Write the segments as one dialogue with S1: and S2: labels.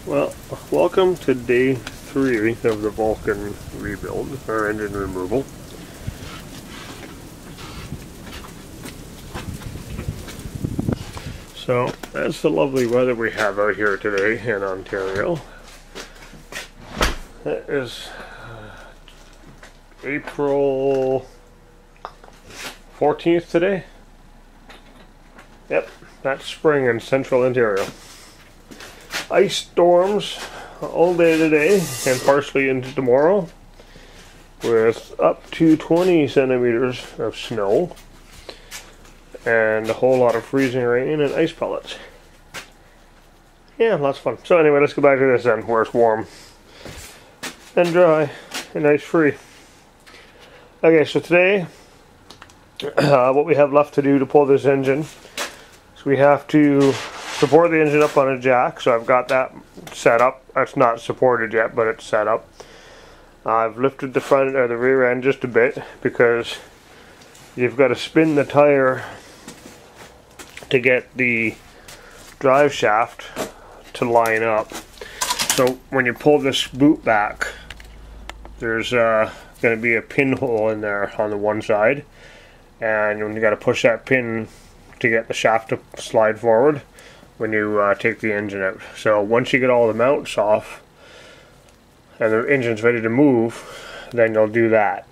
S1: Well, welcome to day 3 of the Vulcan rebuild, or engine removal. So, that's the lovely weather we have out here today in Ontario. It is April 14th today. Yep, that's spring in central Ontario. Ice storms all day today and partially into tomorrow with up to 20 centimeters of snow and a whole lot of freezing rain and ice pellets. Yeah, lots of fun. So anyway, let's go back to this then, where it's warm and dry and ice free. Okay, so today what we have left to do to pull this engine is we have to support the engine up on a jack. So I've got that set up. It's not supported yet, but it's set up. I've lifted the front or the rear end just a bit because you've got to spin the tire to get the drive shaft to line up. So when you pull this boot back, there's going to be a pinhole in there on the one side, and you got to push that pin to get the shaft to slide forward when you take the engine out. So once you get all the mounts off and the engine's ready to move, then you'll do that.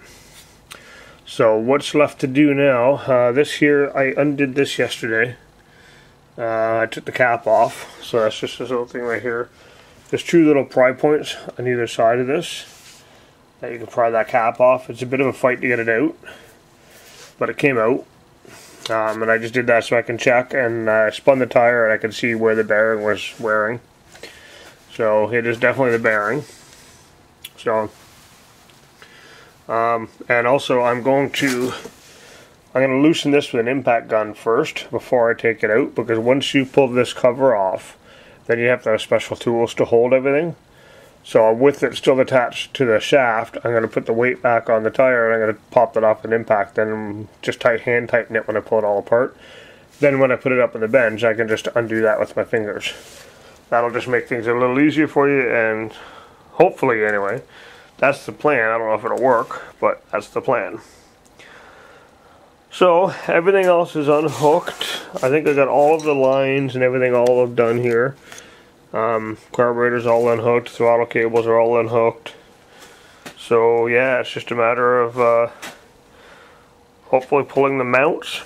S1: So what's left to do now, this here, I undid this yesterday. I took the cap off, so that's just this little thing right here. There's 2 little pry points on either side of this that you can pry that cap off. It's a bit of a fight to get it out, but it came out. And I just did that so I can check, and I spun the tire and I could see where the bearing was wearing. So it is definitely the bearing. So and also I'm going to loosen this with an impact gun first before I take it out, because once you pull this cover off, then you have to have special tools to hold everything. So with it still attached to the shaft, I'm going to put the weight back on the tire and I'm going to pop that off with an impact, then just hand tighten it when I pull it all apart. Then when I put it up on the bench, I can just undo that with my fingers. That'll just make things a little easier for you, and hopefully anyway, that's the plan. I don't know if it'll work, but that's the plan. So everything else is unhooked. I think I got all of the lines and everything all done here. Carburetor's all unhooked, throttle cables are all unhooked. So yeah, it's just a matter of hopefully pulling the mounts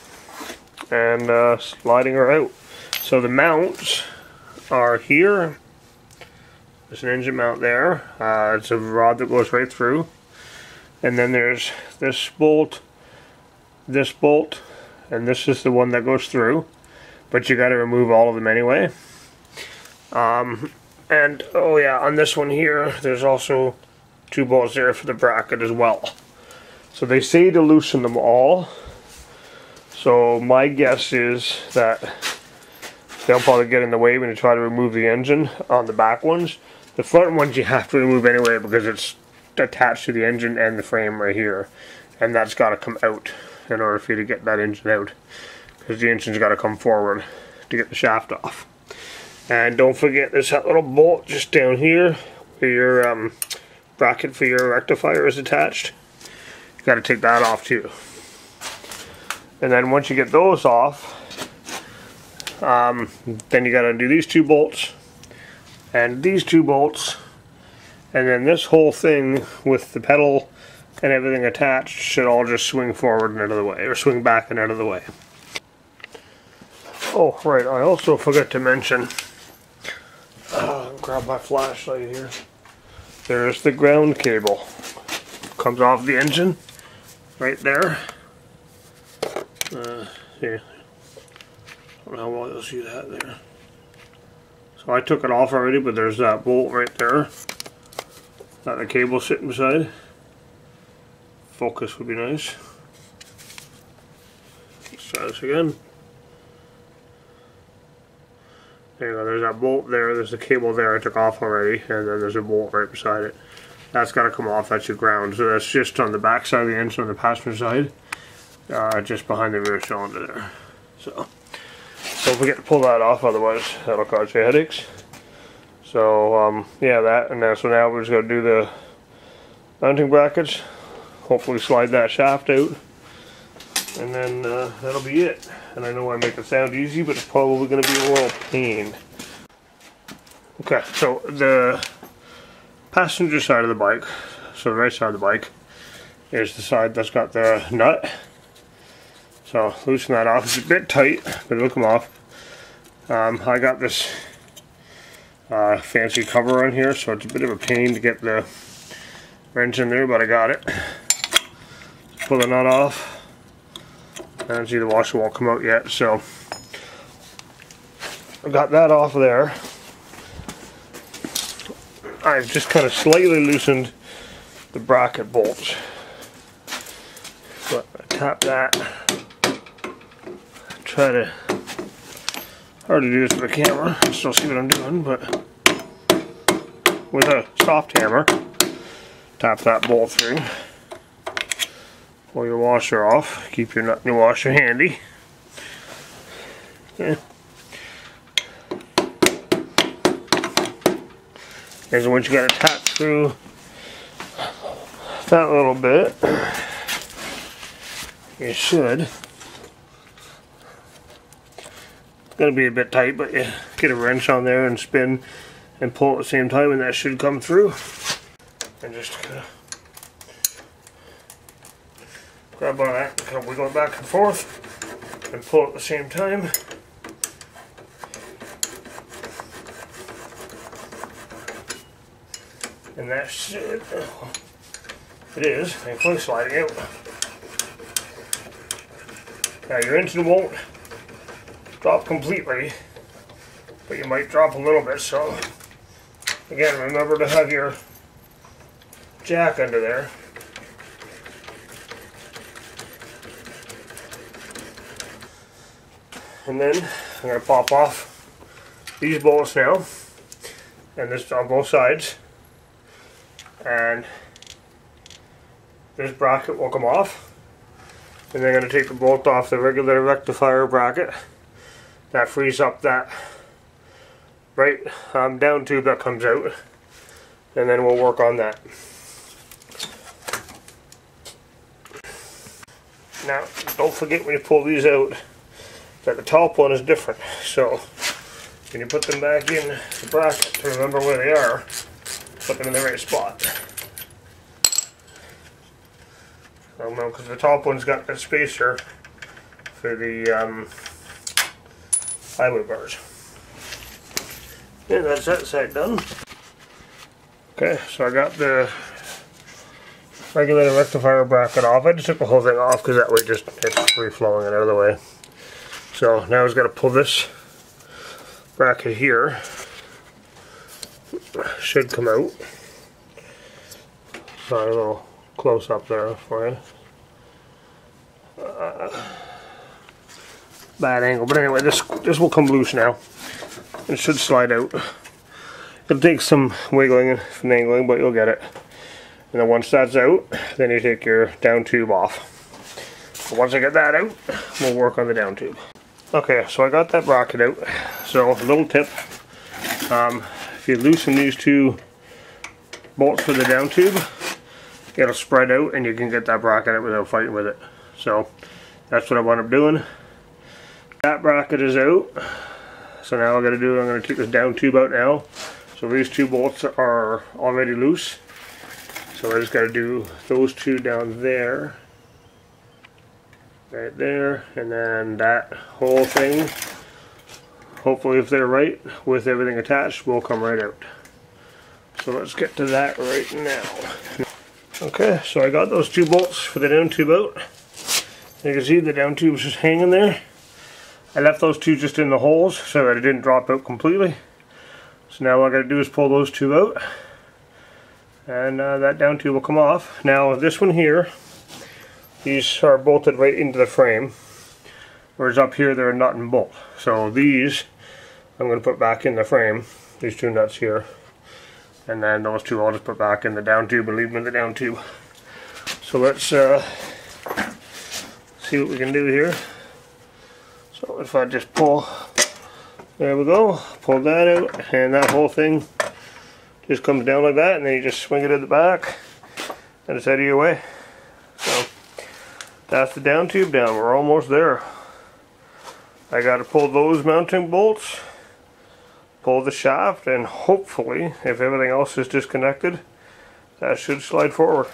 S1: and sliding her out. So the mounts are here. There's an engine mount there. It's a rod that goes right through. And then there's this bolt, and this is the one that goes through. But you got to remove all of them anyway. And oh yeah, on this one here, there's also 2 bolts there for the bracket as well. So they say to loosen them all. So my guess is that they'll probably get in the way when you try to remove the engine on the back ones. The front ones you have to remove anyway because it's attached to the engine and the frame right here. And that's got to come out in order for you to get that engine out, because the engine's got to come forward to get the shaft off. And don't forget, there's that little bolt just down here where your bracket for your rectifier is attached. You got to take that off too. And then once you get those off, then you got to undo these 2 bolts and these 2 bolts, and then this whole thing with the pedal and everything attached should all just swing forward and out of the way, or swing back and out of the way. Oh right, I also forgot to mention, grab my flashlight here. There's the ground cable. Comes off the engine right there. Here. I don't know how well you'll see that there. So I took it off already, but there's that bolt right there that the cable's sitting beside. Focus would be nice. Let's try this again. There you go, there's that bolt there, there's the cable there I took off already, and then there's a bolt right beside it. That's got to come off, that's your ground. So that's just on the back side of the engine on the passenger side, just behind the rear cylinder there. So don't forget to pull that off, otherwise that'll cause you headaches. So yeah, that, and then so now we're just going to do the mounting brackets, hopefully slide that shaft out, and then that'll be it. And I know I make it sound easy, but it's probably going to be a little pain. Okay, so the passenger side of the bike, so the right side of the bike, is the side that's got the nut. So loosen that off. It's a bit tight, but it'll come off. I got this fancy cover on here, so it's a bit of a pain to get the wrench in there, but I got it. Pull the nut off. I don't see the washer won't come out yet, so I got that off there. I've just kind of slightly loosened the bracket bolts. But I tap that. Try to, hard to do this with a camera, still see what I'm doing, but with a soft hammer, tap that bolt through. Pull your washer off, keep your nut and your washer handy. Okay. And once you got to tap through that little bit, you should. It's going to be a bit tight, but you get a wrench on there and spin and pull at the same time, and that should come through. And just grab on that, kind of wiggle it back and forth, and pull at the same time. And that should, it is, thankfully, sliding out. Now your engine won't drop completely, but you might drop a little bit, so again, remember to have your jack under there. And then I'm going to pop off these bolts now, and this on both sides, and this bracket will come off, and then I'm going to take the bolt off the regular rectifier bracket. That frees up that right down tube that comes out, and then we'll work on that. Now don't forget when you pull these out that the top one is different, so when you put them back in the bracket, to remember where they are, put them in the right spot. Because the top one's got the spacer for the highway bars. And that's that side done. Okay, so I got the regulator rectifier bracket off. I just took the whole thing off because that way just it's free flowing it out of the way. So now I've got to pull this bracket here. Should come out. Sorry, a little close up there for you. Bad angle, but anyway, this will come loose now. It should slide out. It'll take some wiggling and finagling, but you'll get it. And then once that's out, then you take your down tube off. So once I get that out, we'll work on the down tube. Okay, so I got that bracket out. So a little tip, if you loosen these two bolts for the down tube, it'll spread out and you can get that bracket out without fighting with it. So that's what I wound up doing. That bracket is out. So now I'm going to take this down tube out now. So these two bolts are already loose. So I just got to do those two down there. Right there. And then that whole thing, hopefully if they're right, with everything attached, will come right out. So let's get to that right now. Okay, so I got those two bolts for the down tube out. You can see the down tube is just hanging there. I left those two just in the holes so that it didn't drop out completely. So now what I got to do is pull those two out, and that down tube will come off. Now this one here, these are bolted right into the frame, whereas up here they're a nut and bolt. So these I'm going to put back in the frame, these two nuts here, and then those two I'll just put back in the down tube and leave them in the down tube. So let's see what we can do here. So if I just pull, there we go, pull that out, and that whole thing Just comes down like that, and then you just swing it in the back, and it's out of your way. So that's the down tube down. We're almost there. I got to pull those mounting bolts, pull the shaft, and hopefully, if everything else is disconnected, that should slide forward.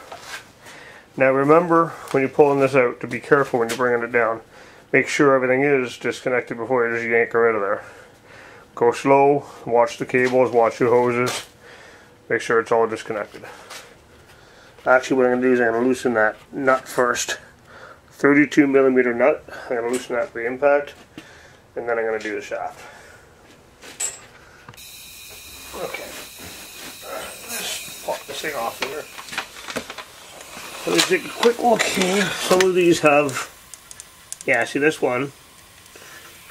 S1: Now remember, when you're pulling this out, to be careful when you're bringing it down. Make sure everything is disconnected before you just yank her out of there. Go slow, watch the cables, watch your hoses, make sure it's all disconnected. Actually, what I'm going to do is I'm going to loosen that nut first. 32mm nut. I'm going to loosen that for the impact, and then I'm going to do the shaft. Okay. Let's pop this thing off here. Let me take a quick look here. Some of these have, yeah, see this one?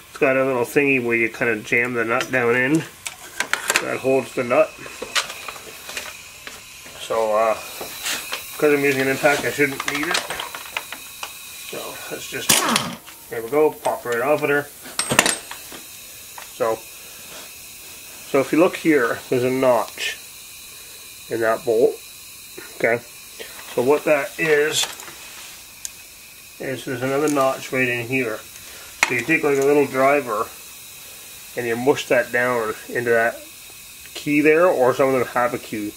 S1: It's got a little thingy where you kind of jam the nut down in. That holds the nut. So, because I'm using an impact, I shouldn't need it. So, let's just, there we go, pop right off of there. So if you look here, there's a notch in that bolt. Okay. So what that is there's another notch right in here. So you take like a little driver and you mush that down into that key there, or some of them have a key,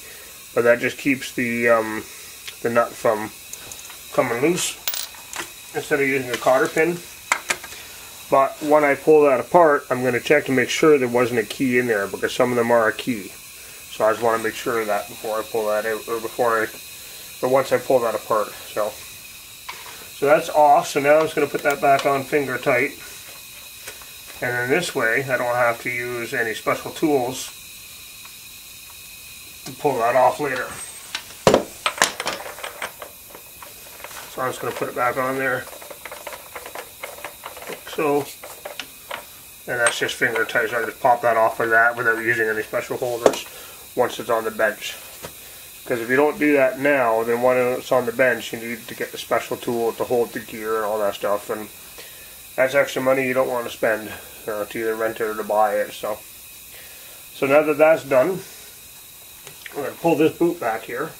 S1: but that just keeps the nut from coming loose instead of using a cotter pin. But when I pull that apart, I'm going to check to make sure there wasn't a key in there, because some of them are a key. So I just want to make sure of that before I pull that out, or once I pull that apart. So that's off. So now I'm just going to put that back on finger tight. And then this way, I don't have to use any special tools to pull that off later. So I'm just going to put it back on there. So, and that's just finger tight, so I just pop that off like that without using any special holders once it's on the bench. Because if you don't do that now, then when it's on the bench, you need to get the special tool to hold the gear and all that stuff, and that's extra money you don't want to spend to either rent it or to buy it. So now that that's done, I'm going to pull this boot back here,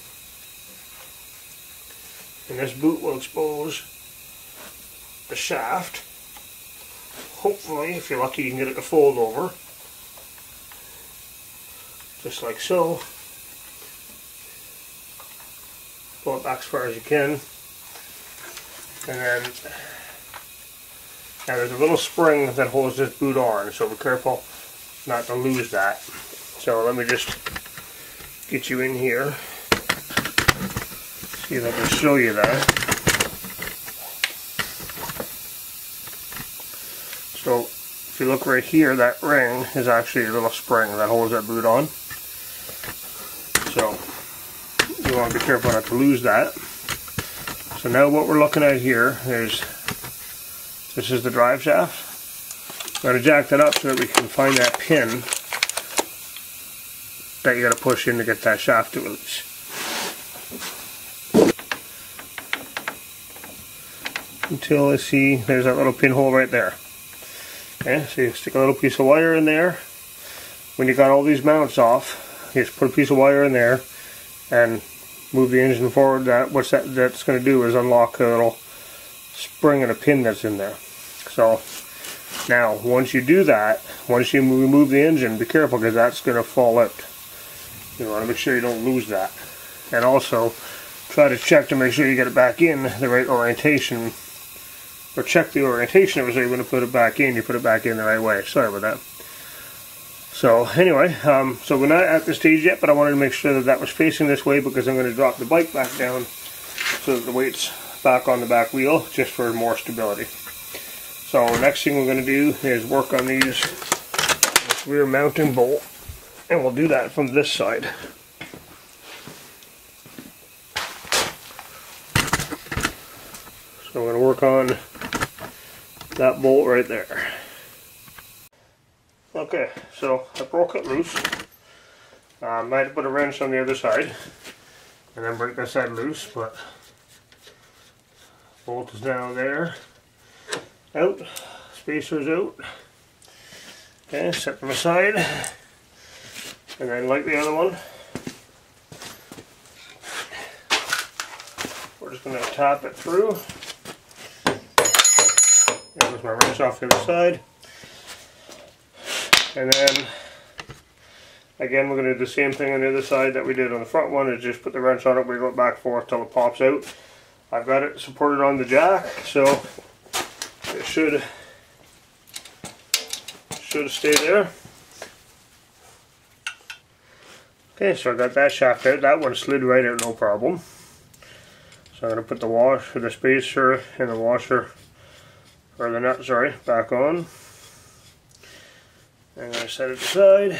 S1: and this boot will expose the shaft. Hopefully, if you're lucky, you can get it to fold over, just like so. Pull it back as far as you can, and then now there's a little spring that holds this boot on, so be careful not to lose that. So let me just get you in here, see if I can show you that. So if you look right here, that ring is actually a little spring that holds that boot on. So you want to be careful not to lose that. So now what we're looking at here is, this is the drive shaft. I'm going to jack that up so that we can find that pin that you got to push in to get that shaft to release. Until I see there's that little pinhole right there. Okay, so you stick a little piece of wire in there. When you got all these mounts off, you just put a piece of wire in there and move the engine forward. That's going to do is unlock a little spring and a pin that's in there. So now once you do that, once you remove the engine, be careful because that's going to fall out. You want to make sure you don't lose that. And also try to check to make sure you get it back in the right orientation, or check the orientation of it so you're going to put it back in, you put it back in the right way. Sorry about that. So anyway, so we're not at the stage yet, but I wanted to make sure that that was facing this way because I'm going to drop the bike back down so that the weight's back on the back wheel just for more stability. So next thing we're going to do is work on this rear mounting bolt, and we'll do that from this side. So I'm going to work on that bolt right there. Okay, so I broke it loose. I might have put a wrench on the other side and then break this side loose, but bolt is now there. Out, spacer's out. Okay, set them aside. And then like the other one, we're just going to tap it through. There's my wrench off the other side. And then, again, we're going to do the same thing on the other side that we did on the front one, is just put the wrench on it, wiggle it back and forth till it pops out. I've got it supported on the jack, so it should stay there. Okay, so I got that shaft out. That one slid right out, no problem. So I'm going to put the spacer and the washer, or the nut, sorry, back on. I'm going to set it aside.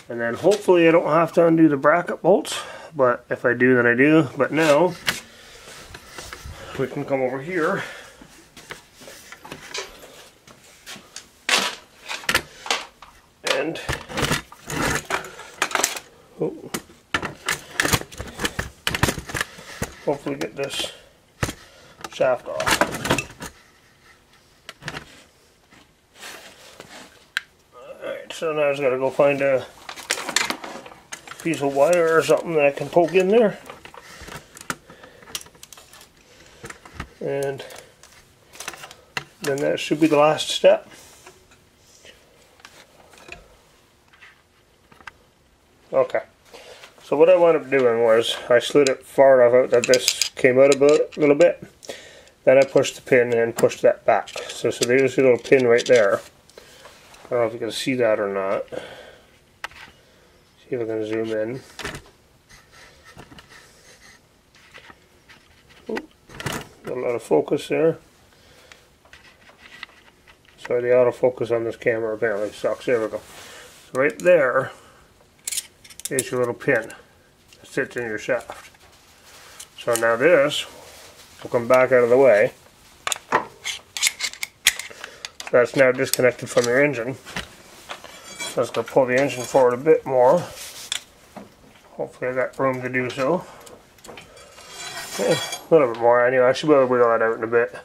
S1: And then hopefully I don't have to undo the bracket bolts, but if I do, then I do. But now we can come over here and hopefully get this shaft off. Alright, so now I just got to go find a piece of wire or something that I can poke in there. And then that should be the last step. Okay, so what I wound up doing was I slid it far enough out that this came out a little bit. Then I pushed the pin and pushed that back. So there's a little pin right there. I don't know if you can see that or not. See if I can zoom in. Ooh, got a lot of focus there. Sorry, the autofocus on this camera apparently sucks. There we go. So right there is your little pin that sits in your shaft. So now this will come back out of the way. That's now disconnected from your engine. So it's going to pull the engine forward a bit more. Hopefully I got room to do so. Yeah, a little bit more anyway. I should be able to wiggle that out in a bit.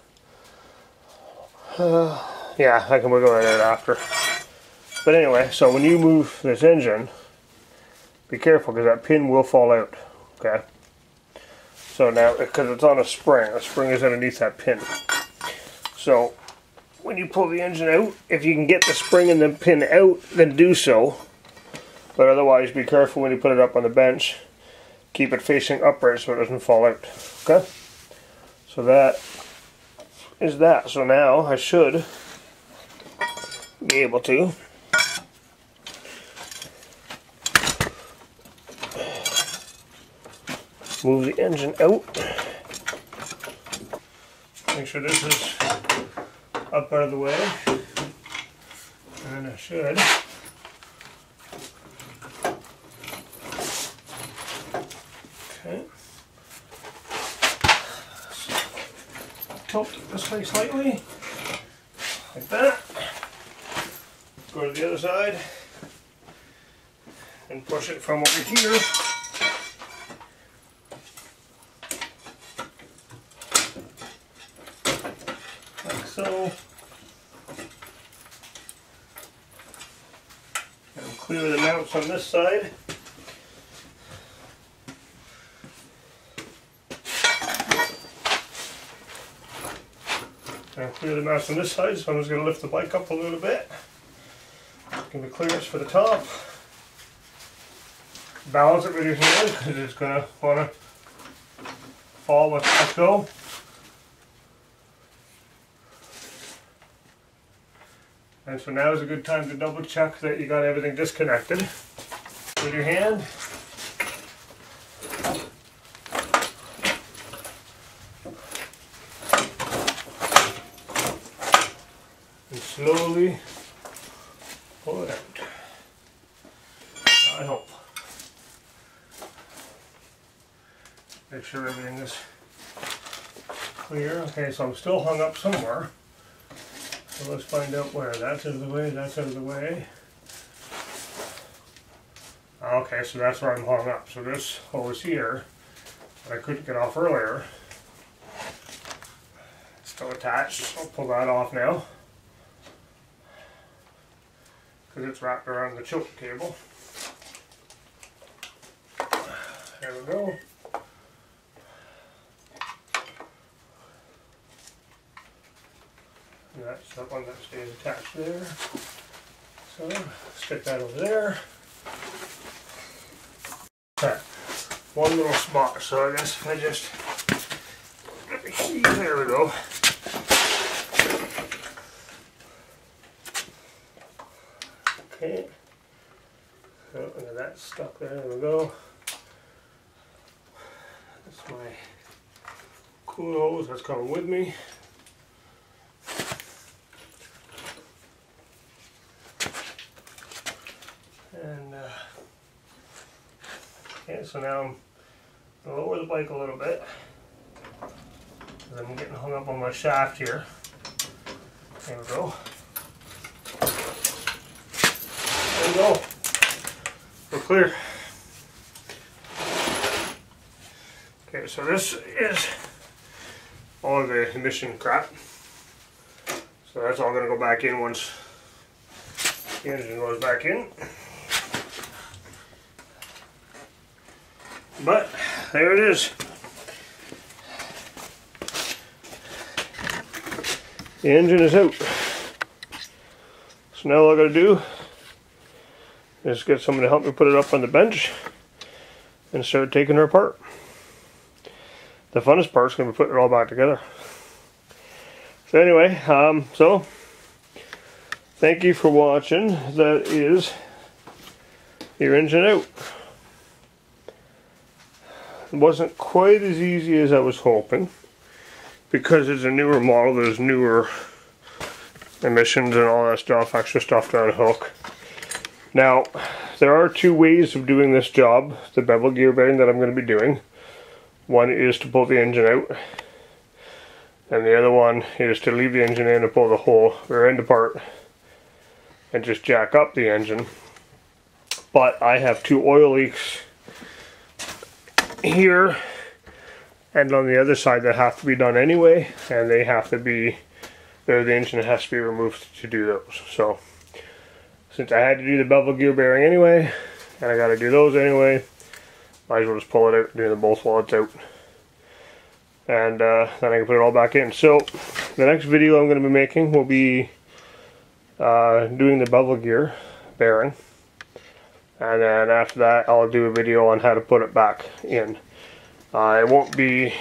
S1: Yeah, I can wiggle that out after. But anyway, so when you move this engine, be careful because that pin will fall out. Okay. So now, because it's on a spring is underneath that pin. So when you pull the engine out, if you can get the spring and the pin out, then do so. But otherwise, be careful when you put it up on the bench. Keep it facing upright so it doesn't fall out. Okay? So that is that. So now I should be able to move the engine out. Make sure this is up out of the way. And I should. Okay. Tilt it this way slightly. Like that. Go to the other side. And push it from over here. So, and clear the mounts on this side. And clear the mounts on this side, so I'm just going to lift the bike up a little bit. Give me clearance for the top. Balance it with your hand because it's going to want to fall with let go. And so now is a good time to double check that you got everything disconnected with your hand. And slowly pull it out. I hope. Make sure everything is clear. Okay, so I'm still hung up somewhere. So let's find out where. That's out of the way, that's out of the way. Okay, so that's where I'm hung up. So this hose here, that I couldn't get off earlier, it's still attached. So I'll pull that off now. Because it's wrapped around the choke cable. There we go. That's the one that stays attached there. So stick that over there. Okay. One little spot, so I guess if I just get the key, there we go. Okay. So that's stuck there, there we go. That's my cooler hose that's coming with me. And okay, so now I'm going to lower the bike a little bit because I'm getting hung up on my shaft here. There we go. There we go. We're clear. Okay, so this is all of the emission crap. So that's all going to go back in once the engine goes back in. But there it is. The engine is out. So now all I gotta do is get someone to help me put it up on the bench and start taking her apart. The funnest part is going to be putting it all back together. So anyway, so thank you for watching. That is your engine out. It wasn't quite as easy as I was hoping because it's a newer model. There's newer emissions and all that stuff, extra stuff to unhook. Now, there are two ways of doing this job, the bevel gear bearing that I'm going to be doing. One is to pull the engine out, and the other one is to leave the engine in and pull the whole rear end apart and just jack up the engine. But I have two oil leaks here and on the other side that have to be done anyway, and they have to be, the engine has to be removed to do those. So since I had to do the bevel gear bearing anyway, and I got to do those anyway, might as well just pull it out and do them both while it's out, and then I can put it all back in. So the next video I'm going to be making will be doing the bevel gear bearing. And then after that, I'll do a video on how to put it back in. It won't be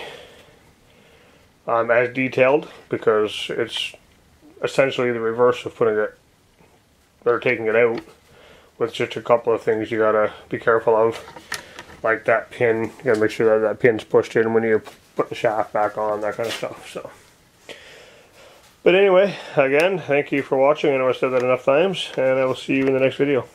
S1: as detailed because it's essentially the reverse of putting it, or taking it out, with just a couple of things you gotta be careful of. Like that pin, you gotta make sure that that pin's pushed in when you put the shaft back on, that kind of stuff. So, but anyway, again, thank you for watching. I know I said that enough times, and I will see you in the next video.